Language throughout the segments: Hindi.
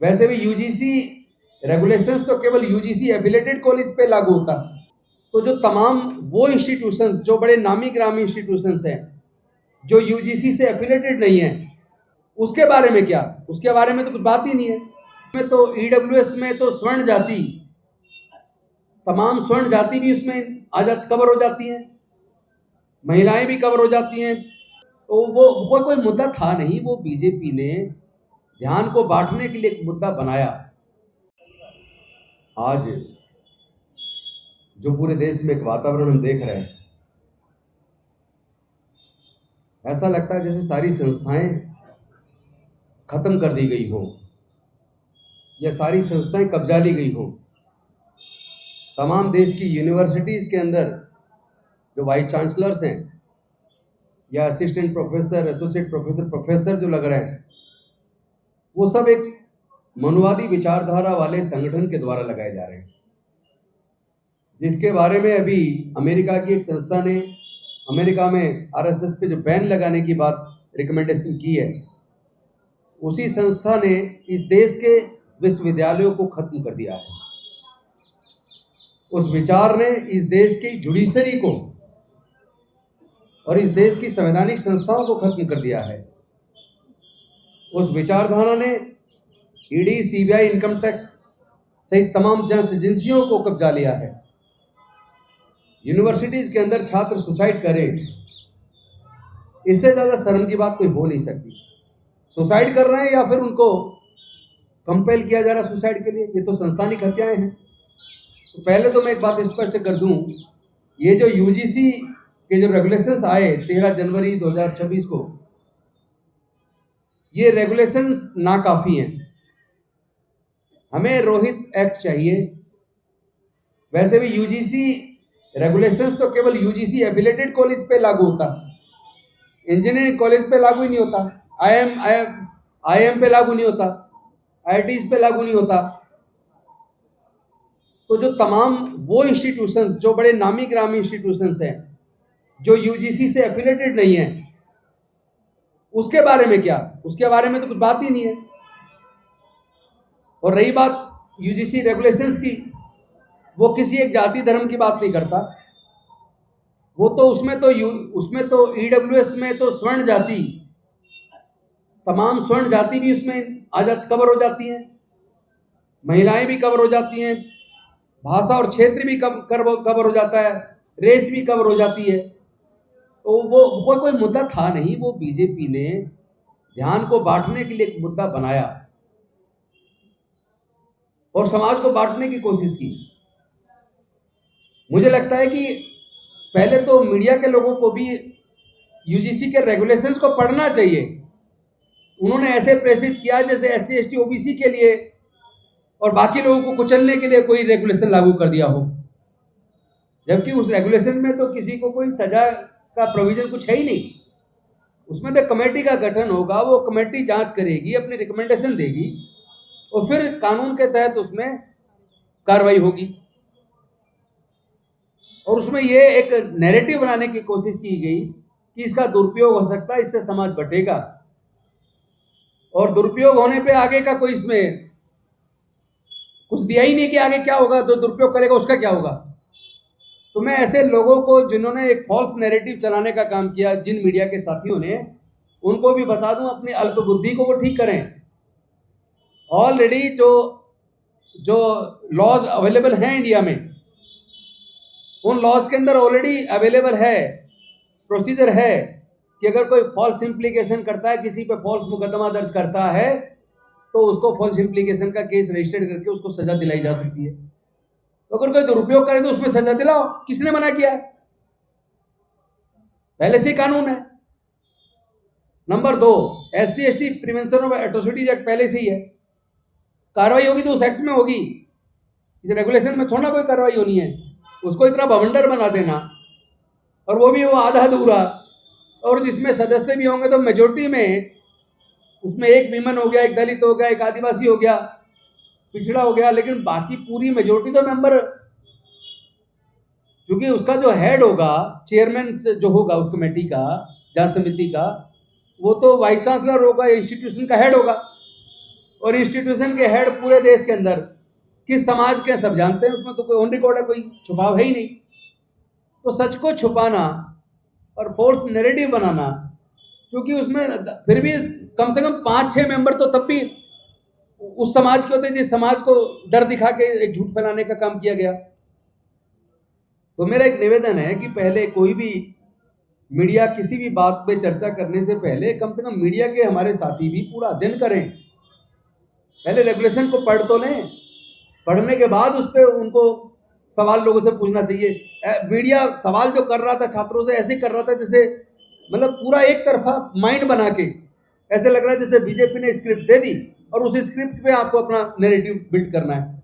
वैसे भी यूजीसी रेगुलेशंस तो केवल यूजीसी एफिलेटेड कॉलेज पे लागू होता। तो जो तमाम वो इंस्टीट्यूशंस जो बड़े नामी ग्रामी इंस्टीट्यूशंस हैं जो यूजीसी से एफिलेटेड नहीं है, उसके बारे में क्या, उसके बारे में तो कुछ बात ही नहीं है। में तो ईडब्ल्यूएस में तो स्वर्ण जाति, तमाम स्वर्ण जाति भी उसमें कवर हो जाती हैं, महिलाएं भी कवर हो जाती हैं। तो वो कोई मुद्दा था नहीं, वो बीजेपी ने ध्यान को बांटने के लिए एक मुद्दा बनाया। आज जो पूरे देश में एक वातावरण हम देख रहे हैं, ऐसा लगता है जैसे सारी संस्थाएं खत्म कर दी गई हो या सारी संस्थाएं कब्जा ली गई हो। तमाम देश की यूनिवर्सिटीज़ के अंदर जो वाइस चांसलर्स हैं या assistant professor, associate professor, professor जो लग रहे हैं, वो सब एक मनुवादी विचारधारा वाले संगठन के द्वारा लगाए जा रहे हैं, जिसके बारे में अभी अमेरिका की एक संस्था ने अमेरिका में आरएसएस पे जो बैन लगाने की बात रिकमेंडेशन की है, उसी संस्था ने इस देश के विश्वविद्यालयों को खत्म कर दिया है। उस विचार ने इस देश की जुडिशरी को और इस देश की संवैधानिक संस्थाओं को खत्म कर दिया है। उस विचारधारा ने ईडी, सीबीआई, इनकम टैक्स सहित तमाम जांच एजेंसियों को कब्जा लिया है। यूनिवर्सिटीज के अंदर छात्र सुसाइड करें, इससे ज़्यादा शर्म की बात कोई हो नहीं सकती। सुसाइड कर रहे हैं या फिर उनको कंपेल किया जा रहा है सुसाइड के लिए, ये तो संस्थानिक हत्याएं हैं। तो पहले तो मैं एक बात स्पष्ट कर दूं, ये जो यूजीसी के जो रेगुलेशंस आए 13 जनवरी 2026 को, ये रेगुलेशंस नाकाफी हैं। हमें रोहित एक्ट चाहिए। वैसे भी यूजीसी रेगुलेशंस तो केवल यूजीसी एफिलेटेड कॉलेज पे लागू होता, इंजीनियरिंग कॉलेज पे लागू ही नहीं होता, आईएम पे लागू नहीं होता, आईआईटीज पे लागू नहीं होता। तो जो तमाम वो इंस्टीट्यूशंस जो बड़े नामी ग्रामी इंस्टीट्यूशंस हैं जो यूजीसी से एफिलेटेड नहीं है, उसके बारे में क्या, उसके बारे में तो कुछ बात ही नहीं है। और रही बात यूजीसी रेगुलेशंस की, वो किसी एक जाति धर्म की बात नहीं करता। वो तो उसमें तो ईडब्ल्यूएस में तो स्वर्ण जाति, तमाम स्वर्ण जाति भी उसमें कवर हो जाती हैं, महिलाएं भी कवर हो जाती हैं, भाषा और क्षेत्र भी कवर हो जाता है, रेस भी कवर हो जाती है। तो वो कोई मुद्दा था नहीं, वो बीजेपी ने ध्यान को बांटने के लिए एक मुद्दा बनाया और समाज को बांटने की कोशिश की। मुझे लगता है कि पहले तो मीडिया के लोगों को भी यूजीसी के रेगुलेशंस को पढ़ना चाहिए। उन्होंने ऐसे प्रेषित किया जैसे एससी, एसटी, ओबीसी के लिए और बाकी लोगों को कुचलने के लिए कोई रेगुलेशन लागू कर दिया हो, जबकि उस रेगुलेशन में तो किसी को कोई सजा का प्रोविजन कुछ है ही नहीं। उसमें तो कमेटी का गठन होगा, वो कमेटी जांच करेगी, अपनी रिकमेंडेशन देगी और फिर कानून के तहत उसमें कार्रवाई होगी। और उसमें ये एक नैरेटिव बनाने की कोशिश की गई कि इसका दुरुपयोग हो सकता है, इससे समाज बटेगा, और दुरुपयोग होने पे आगे का कोई इसमें कुछ दिया ही नहीं कि आगे क्या होगा, जो दुरुपयोग करेगा उसका क्या होगा। तो मैं ऐसे लोगों को जिन्होंने एक फॉल्स नैरेटिव चलाने का काम किया, जिन मीडिया के साथियों ने, उनको भी बता दूं अपनी अल्प बुद्धि को वो ठीक करें। ऑलरेडी जो लॉज अवेलेबल हैं इंडिया में, उन लॉज के अंदर ऑलरेडी अवेलेबल है, प्रोसीजर है कि अगर कोई फॉल्स इम्प्लीकेशन करता है, किसी पे फॉल्स मुकदमा दर्ज करता है, तो उसको फॉल्स इम्प्लीकेशन का केस रजिस्टर्ड करके उसको सजा दिलाई जा सकती है। तो अगर कोई दुरुपयोग करे तो उसमें सजा दिलाओ, किसने मना किया? पहले से ही कानून है। Number 2, SC ST prevention of atrocities act पहले से ही है, कार्रवाई होगी तो उस एक्ट में होगी, इस रेगुलेशन में थोड़ा कोई कार्रवाई होनी है। उसको इतना बवंडर बना देना, और वो भी वो आधा अधूरा, और जिसमें सदस्य भी होंगे तो मेजोरिटी में उसमें एक विमन हो गया, एक दलित हो गया, एक आदिवासी हो गया, पिछड़ा हो गया, लेकिन बाकी पूरी मेजोरिटी तो मेंबर, क्योंकि उसका जो हेड होगा, चेयरमैन जो होगा उस कमेटी का, जांच समिति का, वो तो वाइस चांसलर होगा, इंस्टीट्यूशन का हेड होगा, और इंस्टीट्यूशन के हेड पूरे देश के अंदर किस समाज के सब जानते हैं, उसमें तो कोई ऑन रिकॉर्ड है, कोई छुपाव है ही नहीं। तो सच को छुपाना और फोर्स नैरेटिव बनाना, क्योंकि उसमें फिर भी कम से कम 5-6 मेंबर तो तब भी उस समाज के होते जिस समाज को डर दिखा के एक झूठ फैलाने का काम किया गया। तो मेरा एक निवेदन है कि पहले कोई भी मीडिया किसी भी बात पे चर्चा करने से पहले कम से कम मीडिया के हमारे साथी भी पूरा अध्ययन करें, पहले रेगुलेशन को पढ़ तो लें, पढ़ने के बाद उस पर उनको सवाल लोगों से पूछना चाहिए। मीडिया सवाल जो कर रहा था छात्रों से ऐसे कर रहा था जैसे मतलब पूरा एक तरफा माइंड बना के, ऐसे लग रहा है जैसे बीजेपी ने स्क्रिप्ट दे दी और उस स्क्रिप्ट पे आपको अपना नैरेटिव बिल्ड करना है।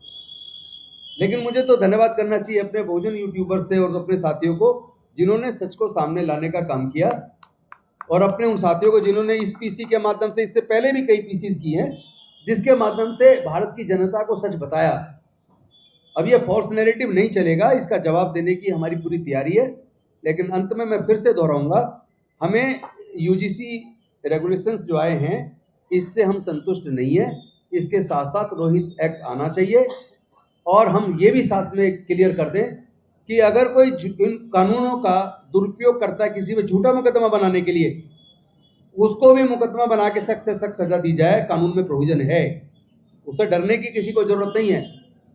लेकिन मुझे तो धन्यवाद करना चाहिए अपने बहुजन यूट्यूबर से और अपने साथियों को जिन्होंने सच को सामने लाने का काम किया, और अपने उन साथियों को जिन्होंने इस पीसी के माध्यम से, इससे पहले भी कई पीसीज की हैं, जिसके माध्यम से भारत की जनता को सच बताया। अब ये फॉल्स नैरेटिव नहीं चलेगा, इसका जवाब देने की हमारी पूरी तैयारी है। लेकिन अंत में मैं फिर से दोहराऊंगा, हमें यूजीसी रेगुलेशंस जो आए हैं इससे हम संतुष्ट नहीं है। इसके साथ साथ रोहित एक्ट आना चाहिए, और हम ये भी साथ में क्लियर कर दें कि अगर कोई इन कानूनों का दुरुपयोग करता है किसी पे झूठा मुकदमा बनाने के लिए, उसको भी मुकदमा बना के सख्त से सख्त सजा दी जाए। कानून में प्रोविजन है, उससे डरने की किसी को जरूरत नहीं है।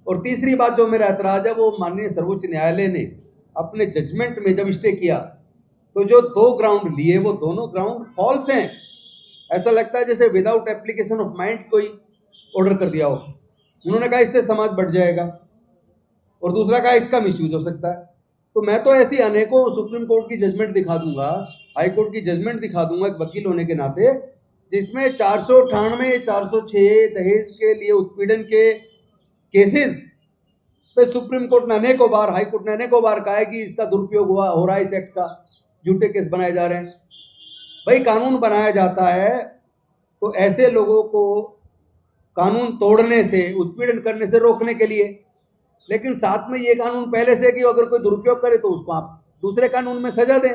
और तीसरी बात जो मेरा ऐतराज है, वो माननीय सर्वोच्च न्यायालय ने अपने जजमेंट में जब स्टे किया तो जो 2 ग्राउंड लिए वो दोनों ग्राउंड फॉल्स हैं। ऐसा लगता है जैसे विदाउट एप्लीकेशन ऑफ माइंड कोई ऑर्डर कर दिया हो। उन्होंने कहा इससे समाज बढ़ जाएगा, और दूसरा कहा इसका मिसयूज हो सकता है। तो मैं तो ऐसी अनेकों सुप्रीम कोर्ट की जजमेंट दिखा दूंगा, हाई कोर्ट की जजमेंट दिखा दूंगा एक वकील होने के नाते, जिसमें 498, 406 दहेज के लिए उत्पीड़न के केसेस पे सुप्रीम कोर्ट ने अनेकों बार, हाई कोर्ट ने अनेकों बार कहा है कि इसका दुरुपयोग हो रहा है, इस एक्ट का झूठे केस बनाए जा रहे हैं। भाई कानून बनाया जाता है तो ऐसे लोगों को कानून तोड़ने से, उत्पीड़न करने से रोकने के लिए, लेकिन साथ में ये कानून पहले से कि अगर कोई दुरुपयोग करे तो उसको आप दूसरे कानून में सजा दें।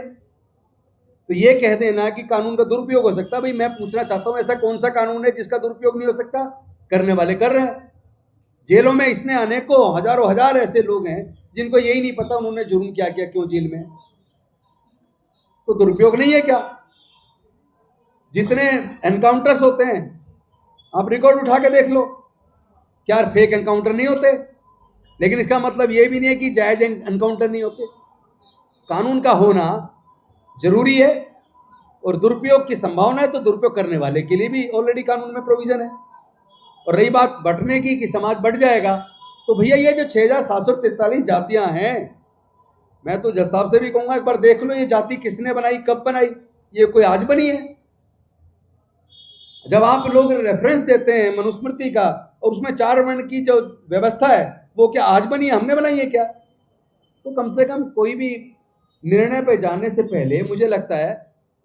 तो ये कह देना कि कानून का दुरुपयोग हो सकता है, भाई मैं पूछना चाहता हूं ऐसा कौन सा कानून है जिसका दुरुपयोग नहीं हो सकता? करने वाले कर रहे हैं। जेलों में इसने अनेकों हजारों हजार ऐसे लोग हैं जिनको यही नहीं पता उन्होंने जुर्म क्या किया, क्यों जेल में। तो दुरुपयोग नहीं है क्या? जितने एनकाउंटर्स होते हैं आप रिकॉर्ड उठा के देख लो, क्या फेक एनकाउंटर नहीं होते? लेकिन इसका मतलब ये भी नहीं है कि जायज एनकाउंटर नहीं होते। कानून का होना जरूरी है, और दुरुपयोग की संभावना है तो दुरुपयोग करने वाले के लिए भी ऑलरेडी कानून में प्रोविजन है। और रही बात बढ़ने की कि समाज बढ़ जाएगा, तो भैया ये जो 6743 जातियां हैं, मैं तो जज साहब से भी कहूंगा एक बार देख लो ये जाति किसने बनाई, कब बनाई, ये कोई आज बनी है? जब आप लोग रेफरेंस देते हैं मनुस्मृति का और उसमें 4 वर्ण की जो व्यवस्था है वो क्या आज बनी है, हमने बनाई है क्या? तो कम से कम कोई भी निर्णय पे जाने से पहले मुझे लगता है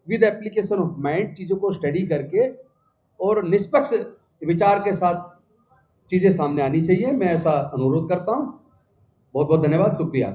विद एप्लीकेशन ऑफ माइंड चीज़ों को स्टडी करके और निष्पक्ष विचार के साथ चीज़ें सामने आनी चाहिए। मैं ऐसा अनुरोध करता हूँ। बहुत बहुत धन्यवाद, शुक्रिया।